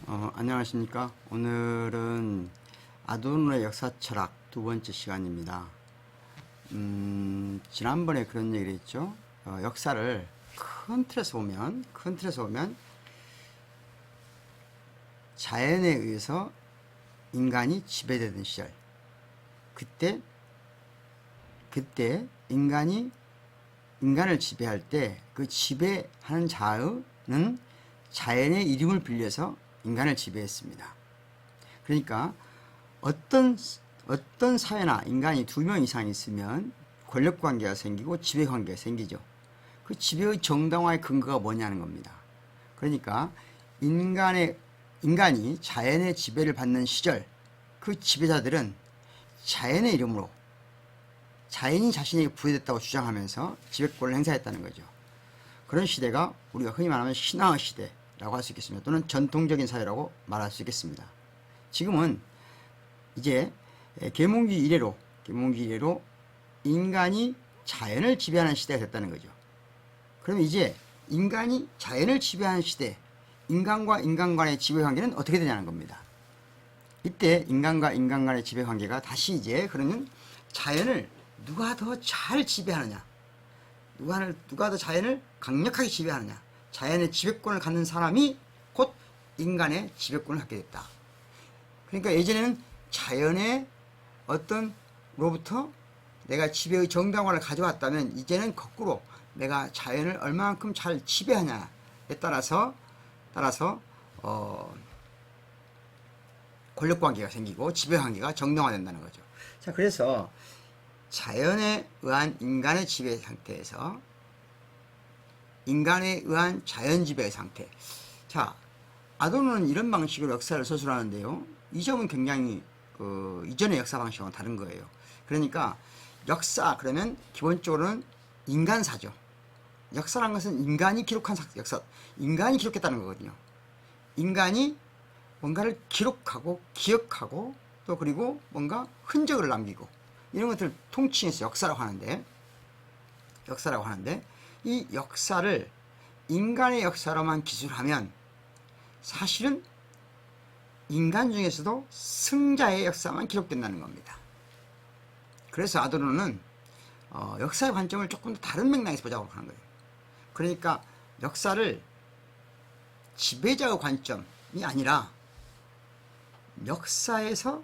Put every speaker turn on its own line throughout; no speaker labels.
안녕하십니까. 오늘은 아도르노의 역사 철학 두 번째 시간입니다. 지난번에 그런 얘기를 했죠. 역사를 큰 틀에서 보면 자연에 의해서 인간이 지배되던 시절, 그때 인간을 지배할 때 그 지배하는 자는 자연의 이름을 빌려서 인간을 지배했습니다. 그러니까 어떤 사회나 인간이 2명 이상 있으면 권력 관계가 생기고 지배 관계가 생기죠. 그 지배의 정당화의 근거가 뭐냐는 겁니다. 그러니까 인간이 자연의 지배를 받는 시절, 그 지배자들은 자연의 이름으로 자연이 자신에게 부여됐다고 주장하면서 지배권을 행사했다는 거죠. 그런 시대가 우리가 흔히 말하면 신화의 시대라고 할 수 있겠습니다. 또는 전통적인 사회라고 말할 수 있겠습니다. 지금은 이제 계몽기 이래로 인간이 자연을 지배하는 시대가 됐다는 거죠. 그러면 이제 인간이 자연을 지배하는 시대, 인간과 인간 간의 지배 관계는 어떻게 되냐는 겁니다. 이때 인간과 인간 간의 지배 관계가 다시 이제 그러면 자연을 누가 더 잘 지배하느냐, 누가 더 자연을 강력하게 지배하느냐, 자연의 지배권을 갖는 사람이 곧 인간의 지배권을 갖게 됐다. 그러니까 예전에는 자연의 로부터 내가 지배의 정당화를 가져왔다면, 이제는 거꾸로 내가 자연을 얼마만큼 잘 지배하냐에 따라서 권력관계가 생기고 지배관계가 정당화된다는 거죠. 자, 그래서 자연에 의한 인간의 지배 상태에서 인간에 의한 자연 지배의 상태. 자, 아도르노는 이런 방식으로 역사를 서술하는데요. 이 점은 굉장히 이전의 역사 방식과는 다른 거예요. 그러니까 역사 그러면 기본적으로는 인간사죠. 역사란 것은 인간이 기록한 역사, 인간이 기록했다는 거거든요. 인간이 뭔가를 기록하고 기억하고 또 그리고 뭔가 흔적을 남기고 이런 것들을 통칭해서 역사라고 하는데 이 역사를 인간의 역사로만 기술하면 사실은 인간 중에서도 승자의 역사만 기록된다는 겁니다. 그래서 아도르노는 역사의 관점을 조금 더 다른 맥락에서 보자고 하는 거예요. 그러니까 역사를 지배자의 관점이 아니라 역사에서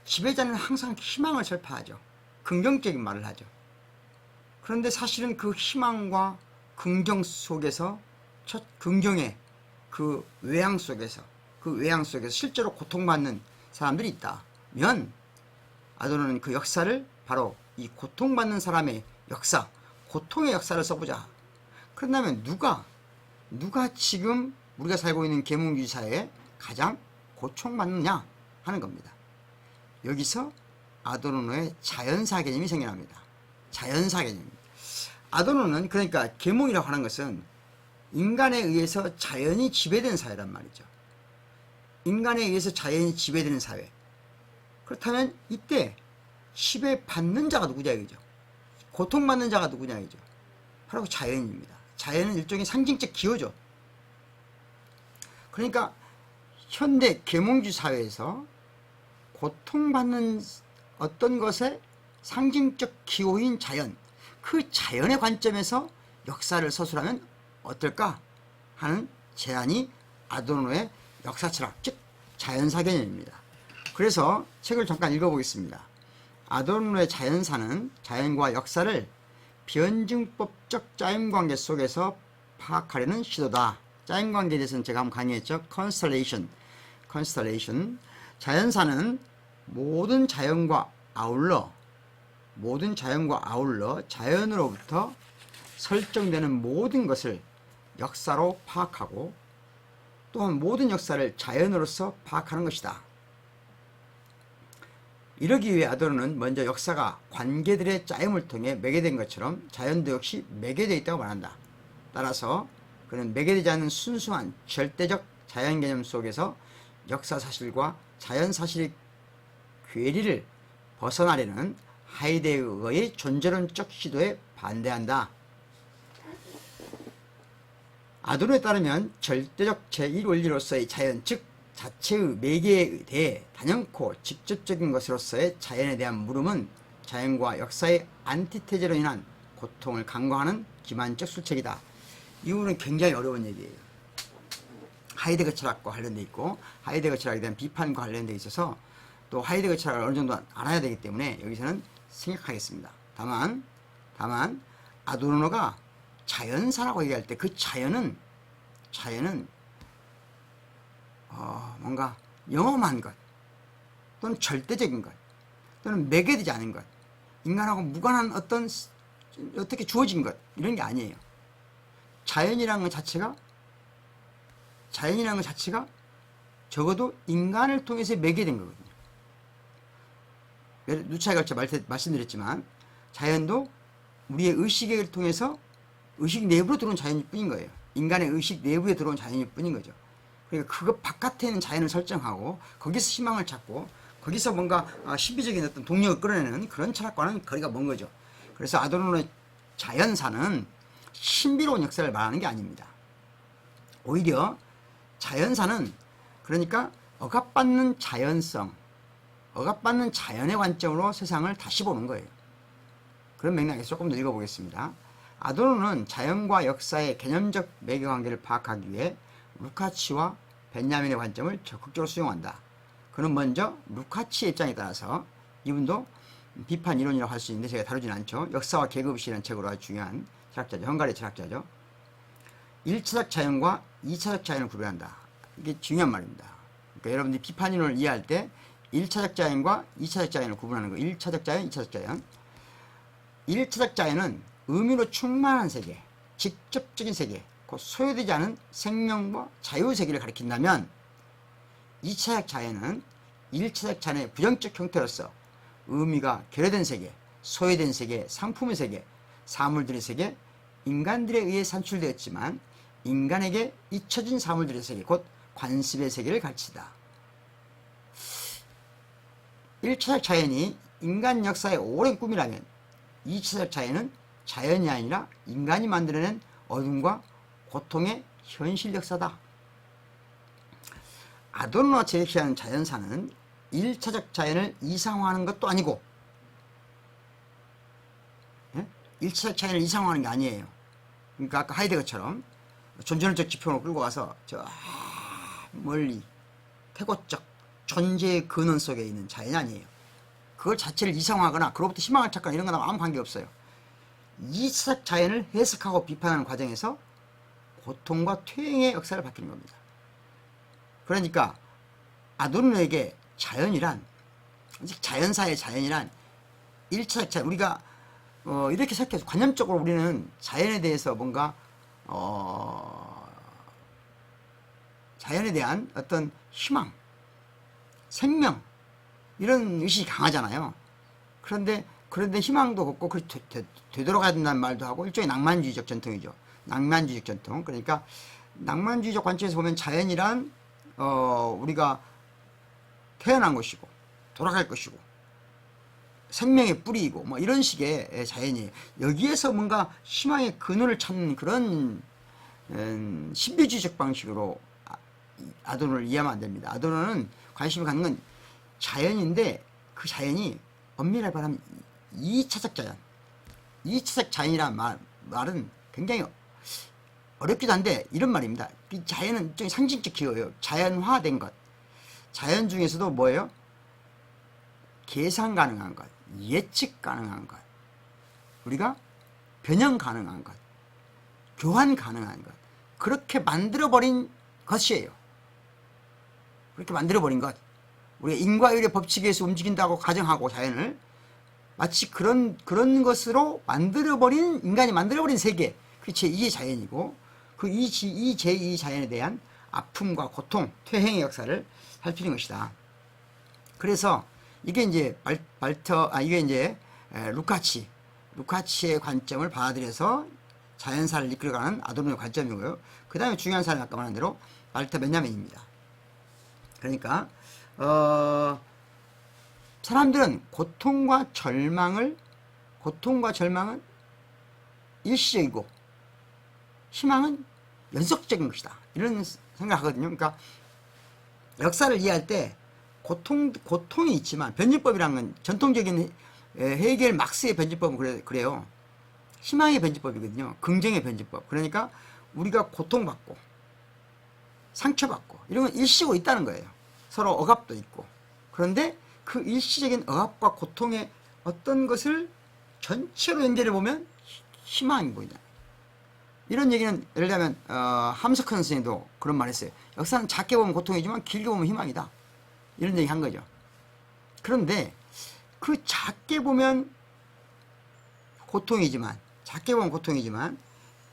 지배자는 항상 희망을 설파하죠. 긍정적인 말을 하죠. 그런데 사실은 그 희망과 긍정 속에서 긍정의 그 외향 속에서 실제로 고통받는 사람들이 있다면 아도르노는 그 역사를 바로 이 고통받는 사람의 역사, 고통의 역사를 써보자. 그런다면 누가 지금 우리가 살고 있는 계몽주의 사회에 가장 고통받느냐 하는 겁니다. 여기서 아도르노의 자연사 개념이 생겨납니다. 자연사 개념입니다. 아도르노는 그러니까 계몽이라고 하는 것은 인간에 의해서 자연이 지배되는 사회란 말이죠. 인간에 의해서 자연이 지배되는 사회. 그렇다면 이때 지배받는 자가 누구냐 이거죠. 고통받는 자가 누구냐 이거죠. 바로 자연입니다. 자연은 일종의 상징적 기호죠. 그러니까 현대 계몽주의 사회에서 고통받는 어떤 것의 상징적 기호인 자연, 그 자연의 관점에서 역사를 서술하면 어떨까 하는 제안이 아도르노의 역사철학, 즉 자연사 개념입니다. 그래서 책을 잠깐 읽어보겠습니다. 아도르노의 자연사는 자연과 역사를 변증법적 짜임관계 속에서 파악하려는 시도다. 짜임관계에 대해서는 제가 한번 강의했죠. 컨스텔레이션. 자연사는 모든 자연과 아울러 자연으로부터 설정되는 모든 것을 역사로 파악하고 또한 모든 역사를 자연으로서 파악하는 것이다. 이러기 위해 아도르노는 먼저 역사가 관계들의 짜임을 통해 매개된 것처럼 자연도 역시 매개되어 있다고 말한다. 따라서 그는 매개되지 않는 순수한 절대적 자연 개념 속에서 역사 사실과 자연 사실의 괴리를 벗어나려는 하이데거의 존재론적 시도에 반대한다. 아도론에 따르면 절대적 제1원리로서의 자연, 즉 자체의 매개에 대해 단연코 직접적인 것으로서의 자연에 대한 물음은 자연과 역사의 안티테제로 인한 고통을 간과하는 기만적 술책이다. 이 부분은 굉장히 어려운 얘기예요. 하이데거 철학과 관련돼 있고 하이데거 철학에 대한 비판과 관련돼 있어서 또 하이데거 철학을 어느 정도 알아야 되기 때문에 여기서는 생략하겠습니다. 다만 아도르노가 자연사라고 얘기할 때 그 자연은 뭔가 영험한 것 또는 절대적인 것 또는 매개되지 않은 것, 인간하고 무관한 어떻게 주어진 것, 이런 게 아니에요. 자연이라는 것 자체가 적어도 인간을 통해서 매개된 거거든요. 누차에 걸쳐 말씀드렸지만 자연도 우리의 의식을 통해서 의식 내부로 들어온 자연일 뿐인 거예요. 인간의 의식 내부에 들어온 자연일 뿐인 거죠. 그러니까 그것 바깥에 있는 자연을 설정하고 거기서 희망을 찾고 거기서 뭔가 신비적인 어떤 동력을 끌어내는 그런 철학과는 거리가 먼 거죠. 그래서 아도르노의 자연사는 신비로운 역사를 말하는 게 아닙니다. 오히려 자연사는 그러니까 억압받는 자연성, 억압받는 자연의 관점으로 세상을 다시 보는 거예요. 그런 맥락에서 조금 더 읽어보겠습니다. 아도르노는 자연과 역사의 개념적 매개관계를 파악하기 위해 루카치와 벤야민의 관점을 적극적으로 수용한다. 그는 먼저 루카치의 입장에 따라서, 이분도 비판 이론이라고 할 수 있는데 제가 다루진 않죠. 역사와 계급이라는 책으로 아주 중요한 철학자죠. 헝가리 철학자죠. 1차적 자연과 2차적 자연을 구별한다. 이게 중요한 말입니다. 그러니까 여러분들이 비판 이론을 이해할 때 1차적 자연과 2차적 자연을 구분하는 거. 1차적 자연, 2차적 자연. 1차적 자연은 의미로 충만한 세계, 직접적인 세계, 곧 소요되지 않은 생명과 자유의 세계를 가리킨다면 2차적 자연은 1차적 자연의 부정적 형태로서 의미가 결여된 세계, 소외된 세계, 상품의 세계, 사물들의 세계, 인간들에 의해 산출되었지만 인간에게 잊혀진 사물들의 세계, 곧 관습의 세계를 가르치다. 1차적 자연이 인간 역사의 오랜 꿈이라면 2차적 자연은 자연이 아니라 인간이 만들어낸 어둠과 고통의 현실 역사다. 아도르노가 제시하는 자연사는 1차적 자연을 이상화하는 것도 아니고 1차적 자연을 이상화하는 게 아니에요. 그러니까 아까 하이데거처럼 존재론적 지평으로 끌고 가서 저 멀리 태고적 존재의 근원 속에 있는 자연이 아니에요. 그걸 자체를 이상화하거나 그로부터 희망을 찾거나 이런 거랑 아무 관계없어요. 2차적 자연을 해석하고 비판하는 과정에서 고통과 퇴행의 역사를 밝히는 겁니다. 그러니까 아도르노에게 자연이란, 자연사의 자연이란 1차적 자연, 우리가 이렇게 생각해서 관념적으로 우리는 자연에 대해서 뭔가 자연에 대한 어떤 희망, 생명 이런 의식이 강하잖아요. 그런데 희망도 없고 되돌아가야 된다는 말도 하고 일종의 낭만주의적 전통이죠. 낭만주의적 전통. 그러니까 낭만주의적 관점에서 보면 자연이란 우리가 태어난 것이고 돌아갈 것이고 생명의 뿌리이고 뭐 이런 식의 자연이에요. 여기에서 뭔가 희망의 근원을 찾는 그런 신비주의적 방식으로 아도르노를 이해하면 안 됩니다. 아도르노는 관심을 갖는 건 자연인데 그 자연이 엄밀하게 말하면 2차적 자연. 2차적 자연이란 말은 굉장히 어렵기도 한데 이런 말입니다. 이 자연은 일종의 상징적 기호예요. 자연화된 것. 자연 중에서도 뭐예요? 계산 가능한 것, 예측 가능한 것, 우리가 변형 가능한 것, 교환 가능한 것, 그렇게 만들어버린 것이에요. 그렇게 만들어버린 것. 우리가 인과율의 법칙에 의해서 움직인다고 가정하고 자연을 마치 그런 것으로 만들어버린, 인간이 만들어버린 세계, 그게 제2의 자연이고 그 이 제2 자연에 대한 아픔과 고통, 퇴행의 역사를 살피는 것이다. 그래서 이게 이제 이게 이제 루카치의 관점을 받아들여서 자연사를 이끌어가는 아도르노의 관점이고요. 그 다음에 중요한 사람이 아까 말한 대로 발터 벤야민입니다. 그러니까 사람들은 고통과 절망은 일시적이고 희망은 연속적인 것이다. 이런 생각하거든요. 그러니까 역사를 이해할 때 고통이 있지만, 변증법이라는 건 전통적인 헤겔 막스의 변증법은 그래요. 희망의 변증법이거든요. 긍정의 변증법. 그러니까 우리가 고통받고 상처받고 이런 건 일시고 있다는 거예요. 서로 억압도 있고. 그런데 그 일시적인 억압과 고통의 어떤 것을 전체로 연결해 보면 희망이 보인다. 이런 얘기는 예를 들면 함석헌 선생님도 그런 말 했어요. 역사는 작게 보면 고통이지만 길게 보면 희망이다. 이런 얘기 한 거죠. 그런데 그 작게 보면 고통이지만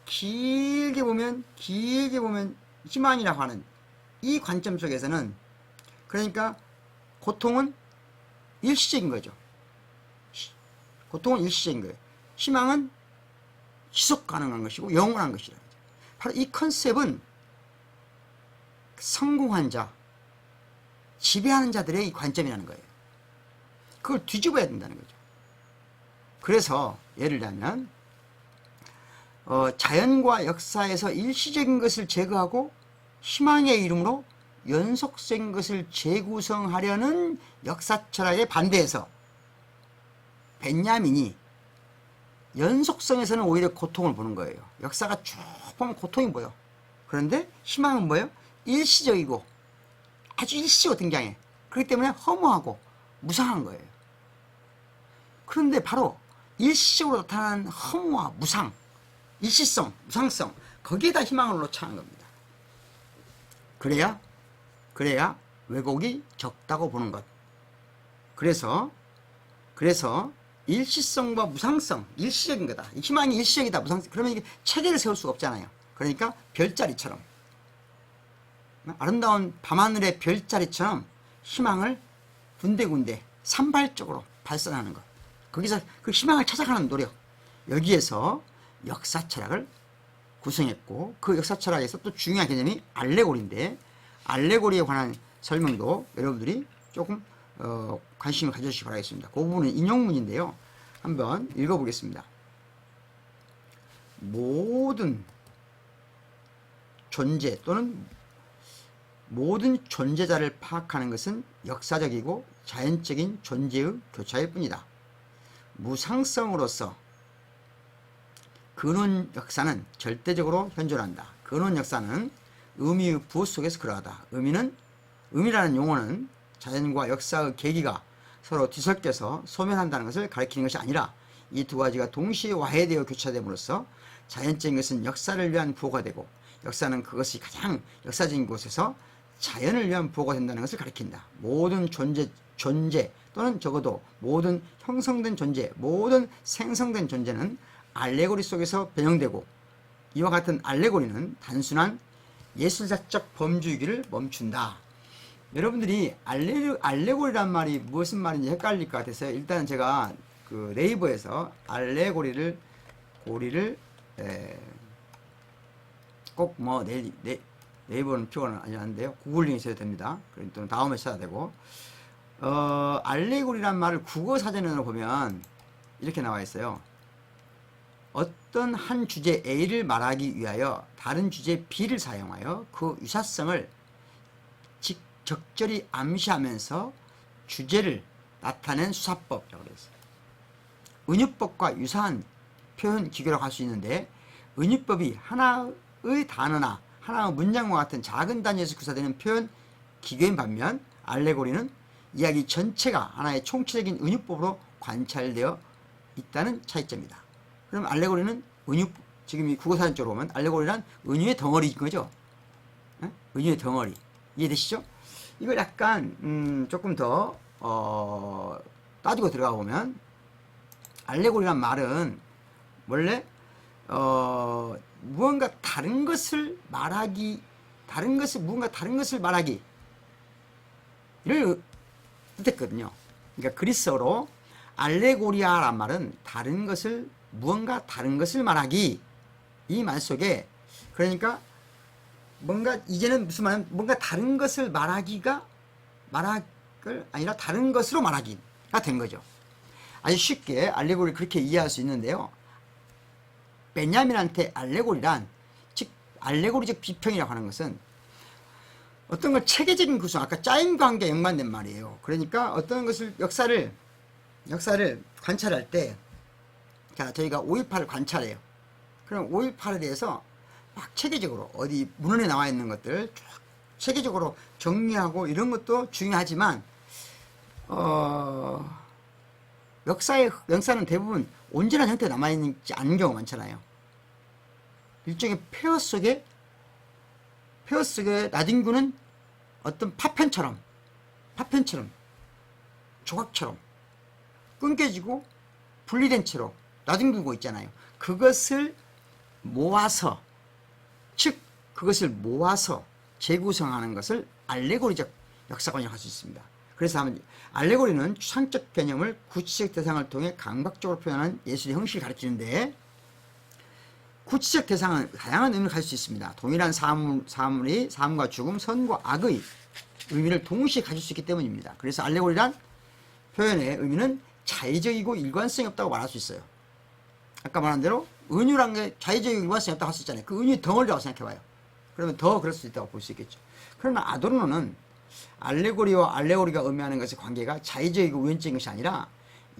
길게 보면 희망이라고 하는 이 관점 속에서는, 그러니까 고통은 일시적인 거죠. 고통은 일시적인 거예요. 희망은 지속 가능한 것이고 영원한 것이라는 거죠. 바로 이 컨셉은 성공한 자, 지배하는 자들의 이 관점이라는 거예요. 그걸 뒤집어야 된다는 거죠. 그래서 예를 들면 자연과 역사에서 일시적인 것을 제거하고 희망의 이름으로 연속적인 것을 재구성하려는 역사 철학에 반대해서 벤야민이 연속성에서는 오히려 고통을 보는 거예요. 역사가 쭉 보면 고통이 보여. 그런데 희망은 뭐예요? 일시적이고 아주 일시적으로 등장해. 그렇기 때문에 허무하고 무상한 거예요. 그런데 바로 일시적으로 나타나는 허무와 무상, 일시성, 무상성, 거기에다 희망을 놓자는 겁니다. 그래야 왜곡이 적다고 보는 것. 그래서 일시성과 무상성, 일시적인 거다. 희망이 일시적이다, 무상성. 그러면 이게 체계를 세울 수가 없잖아요. 그러니까 별자리처럼, 아름다운 밤하늘의 별자리처럼 희망을 군데군데 산발적으로 발산하는 것. 거기서 그 희망을 찾아가는 노력. 여기에서 역사 철학을 구성했고, 그 역사 철학에서 또 중요한 개념이 알레고리인데, 알레고리에 관한 설명도 여러분들이 조금 관심을 가져주시기 바라겠습니다. 그 부분은 인용문인데요. 한번 읽어보겠습니다. 모든 존재 또는 모든 존재자를 파악하는 것은 역사적이고 자연적인 존재의 교차일 뿐이다. 무상성으로서 근원 역사는 절대적으로 현존한다. 근원 역사는 의미의 부호 속에서 그러하다. 의미라는 용어는 자연과 역사의 계기가 서로 뒤섞여서 소멸한다는 것을 가리키는 것이 아니라 이 두 가지가 동시에 와해되어 교차됨으로써 자연적인 것은 역사를 위한 부호가 되고 역사는 그것이 가장 역사적인 곳에서 자연을 위한 부호가 된다는 것을 가리킨다. 모든 존재 또는 적어도 모든 형성된 존재, 모든 생성된 존재는 알레고리 속에서 변형되고, 이와 같은 알레고리는 단순한 예술사적 범주이기를 멈춘다. 여러분들이 알레고리란 말이 무슨 말인지 헷갈릴 것 같아서 일단 제가 그 네이버에서 알레고리를 꼭 뭐 네이버는 표현은 아니었는데요. 구글링 있어야 됩니다. 또는 다음에 써야 되고, 알레고리란 말을 국어 사전으로 보면 이렇게 나와 있어요. 어떤 한 주제 A를 말하기 위하여 다른 주제 B를 사용하여 그 유사성을 적절히 암시하면서 주제를 나타낸 수사법이라고 그랬어요. 은유법과 유사한 표현 기교라고 할 수 있는데, 은유법이 하나의 단어나 하나의 문장과 같은 작은 단위에서 구사되는 표현 기교인 반면, 알레고리는 이야기 전체가 하나의 총체적인 은유법으로 관찰되어 있다는 차이점이다. 그럼 알레고리는 지금 이 국어사전 쪽으로 보면 알레고리란 은유의 덩어리인 거죠. 은유의 덩어리. 이해되시죠? 이걸 약간 조금 더 따지고 들어가 보면, 알레고리란 말은 원래 무언가 다른 것을 말하기를 뜻했거든요. 그러니까 그리스어로 알레고리아란 말은 무언가 다른 것을 말하기, 이 말 속에, 그러니까 뭔가 이제는 무슨 말은 뭔가 다른 것을 말하기가 아니라 다른 것으로 말하기가 된 거죠. 아주 쉽게 알레고리를 그렇게 이해할 수 있는데요. 베냐민한테 알레고리란, 즉 알레고리적 비평이라고 하는 것은 어떤 걸 체계적인 구성, 아까 짜임 관계와 연관된 말이에요. 그러니까 어떤 것을 역사를 관찰할 때, 자, 저희가 5.18을 관찰해요. 그럼 5.18에 대해서 막 체계적으로 어디 문헌에 나와 있는 것들 쭉 체계적으로 정리하고 이런 것도 중요하지만 역사는 대부분 온전한 형태에 남아있지 않은 경우가 많잖아요. 일종의 폐허 속에 나딘구는 어떤 파편처럼 조각처럼 끊겨지고 분리된 채로 나뒹구고 있잖아요. 그것을 모아서 재구성하는 것을 알레고리적 역사관이라고 할 수 있습니다. 그래서 알레고리는 추상적 개념을 구체적 대상을 통해 감각적으로 표현하는 예술의 형식을 가리키는데, 구체적 대상은 다양한 의미를 가질 수 있습니다. 동일한 사물이 삶과 죽음, 선과 악의 의미를 동시에 가질 수 있기 때문입니다. 그래서 알레고리란 표현의 의미는 자의적이고 일관성이 없다고 말할 수 있어요. 아까 말한 대로 은유란 게 자의적이고 일관성이 없다고 할 수 있잖아요. 그 은유의 덩어리라고 생각해봐요. 그러면 더 그럴 수 있다고 볼 수 있겠죠. 그러나 아도르노는 알레고리와 알레고리가 의미하는 것의 관계가 자의적이고 우연적인 것이 아니라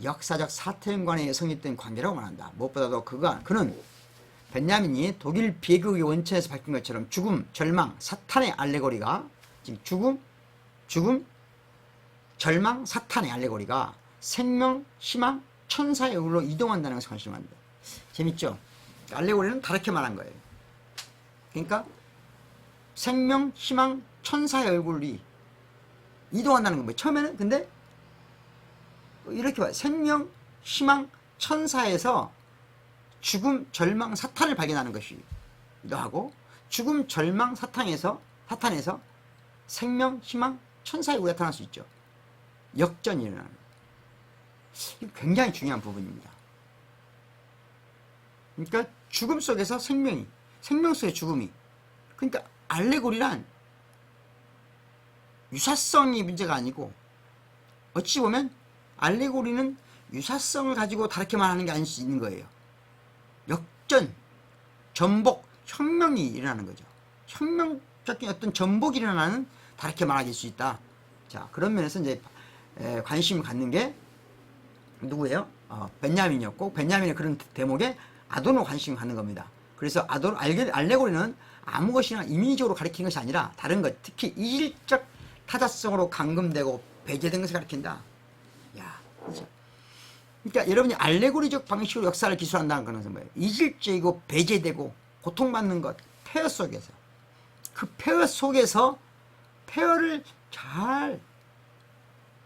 역사적 사태연관에 성립된 관계라고 말한다. 무엇보다도 그는 벤야민이 독일 비극의 원천에서 밝힌 것처럼 죽음, 절망, 사탄의 알레고리가, 지금 죽음, 절망, 사탄의 알레고리가 생명, 희망, 천사의 얼굴로 이동한다는 것을 관심을 합니다. 재밌죠? 알레고리는 다르게 말한 거예요. 그러니까 생명, 희망, 천사의 얼굴이 이동한다는 건 뭐예요? 처음에는 근데 이렇게 봐요. 생명, 희망, 천사에서 죽음, 절망, 사탄을 발견하는 것이기도 하고, 죽음, 절망, 사탄에서 생명, 희망, 천사의 얼굴이 나타날 수 있죠. 역전이 일어나는 거예요. 이거 굉장히 중요한 부분입니다. 그러니까 죽음 속에서 생명 속에 죽음이. 그러니까 알레고리란 유사성이 문제가 아니고, 어찌 보면 알레고리는 유사성을 가지고 다르게 말하는 게 아닐 수 있는 거예요. 역전, 전복, 혁명이 일어나는 거죠. 혁명적인 어떤 전복이 일어나는 다르게 말할 수 있다. 자, 그런 면에서 이제 관심을 갖는 게 누구예요? 벤야민이었고, 벤야민의 그런 대목에 아도르노 관심을 갖는 겁니다. 그래서 알레고리는 아무 것이나 임의적으로 가리키는 것이 아니라 다른 것, 특히 이질적 타자성으로 감금되고 배제된 것을 가리킨다. 야, 그렇죠. 그러니까 여러분이 알레고리적 방식으로 역사를 기술한다는 것은 뭐예요? 이질적이고 배제되고 고통받는 것, 폐허 속에서, 그 폐허 속에서 폐허를 잘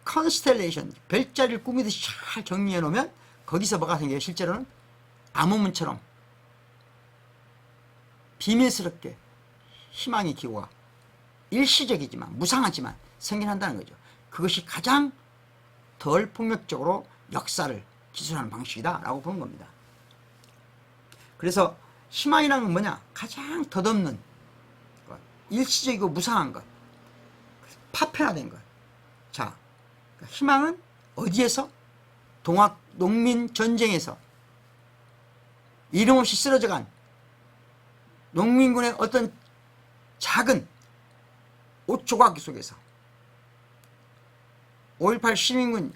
컨스텔레이션, 별자리를 꾸미듯이 잘 정리해 놓으면 거기서 뭐가 생겨요? 실제로는 암호문처럼 비밀스럽게 희망의 기호가 일시적이지만 무상하지만 생겨난다는 거죠. 그것이 가장 덜 폭력적으로 역사를 기술하는 방식이다 라고 보는 겁니다. 그래서 희망이라는 건 뭐냐? 가장 덧없는 것, 일시적이고 무상한 것, 파편화된 것. 자, 희망은 어디에서? 동학 농민 전쟁에서 이름 없이 쓰러져간 농민군의 어떤 작은 옷조각 속에서 5.18 시민군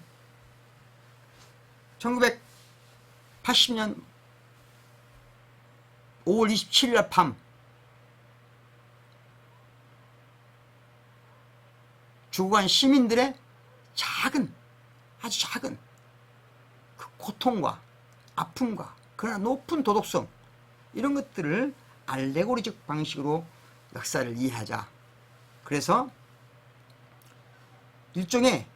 1980년 5월 27일 날 밤 죽어간 시민들의 아주 작은 그 고통과 아픔과 그러나 높은 도덕성, 이런 것들을 알레고리적 방식으로 역사를 이해하자. 그래서 일종의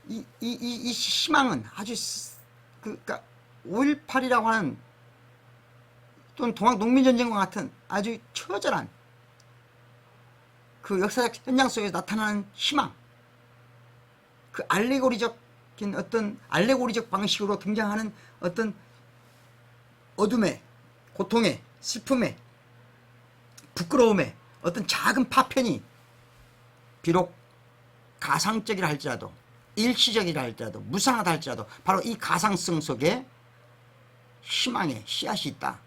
이 희망은 아주 그러니까 5.18이라고 하는 또는 동학 농민전쟁과 같은 아주 처절한 그 역사적 현장 속에 나타나는 희망, 그 알레고리적인 어떤 알레고리적 방식으로 등장하는 어떤 어둠의, 고통의, 슬픔의, 부끄러움의 어떤 작은 파편이 비록 가상적이라 할지라도, 일시적이라 할지라도, 무상하다 할지라도 바로 이 가상성 속에 희망의 씨앗이 있다.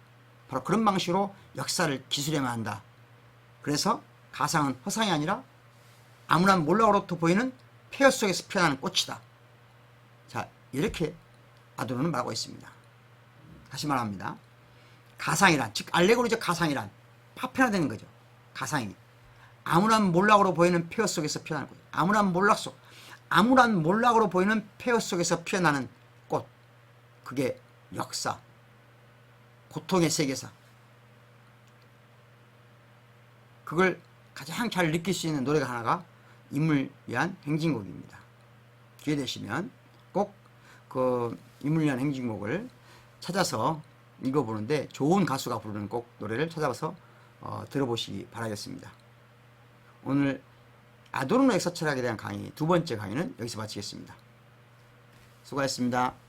바로 그런 방식으로 역사를 기술해야만 한다. 그래서 가상은 허상이 아니라 아무나 몰락으로부터 보이는 폐허 속에서 피어나는 꽃이다. 자, 이렇게 아도르는 말하고 있습니다. 다시 말합니다. 가상이란, 즉 알레고리적 가상이란 파편화되는 거죠. 가상이 아무런 몰락으로 보이는 폐허 속에서 피어나는 거죠. 아무런 몰락으로 보이는 폐허 속에서 피어나는 꽃, 그게 역사, 고통의 세계사, 그걸 가장 잘 느낄 수 있는 노래가 하나가 인물 위한 행진곡입니다. 기회 되시면 꼭 그 인물 위한 행진곡을 찾아서 읽어보는데, 좋은 가수가 부르는 꼭 노래를 찾아봐서 들어보시기 바라겠습니다. 오늘 아도르노 역사 철학에 대한 강의 두 번째 강의는 여기서 마치겠습니다. 수고하셨습니다.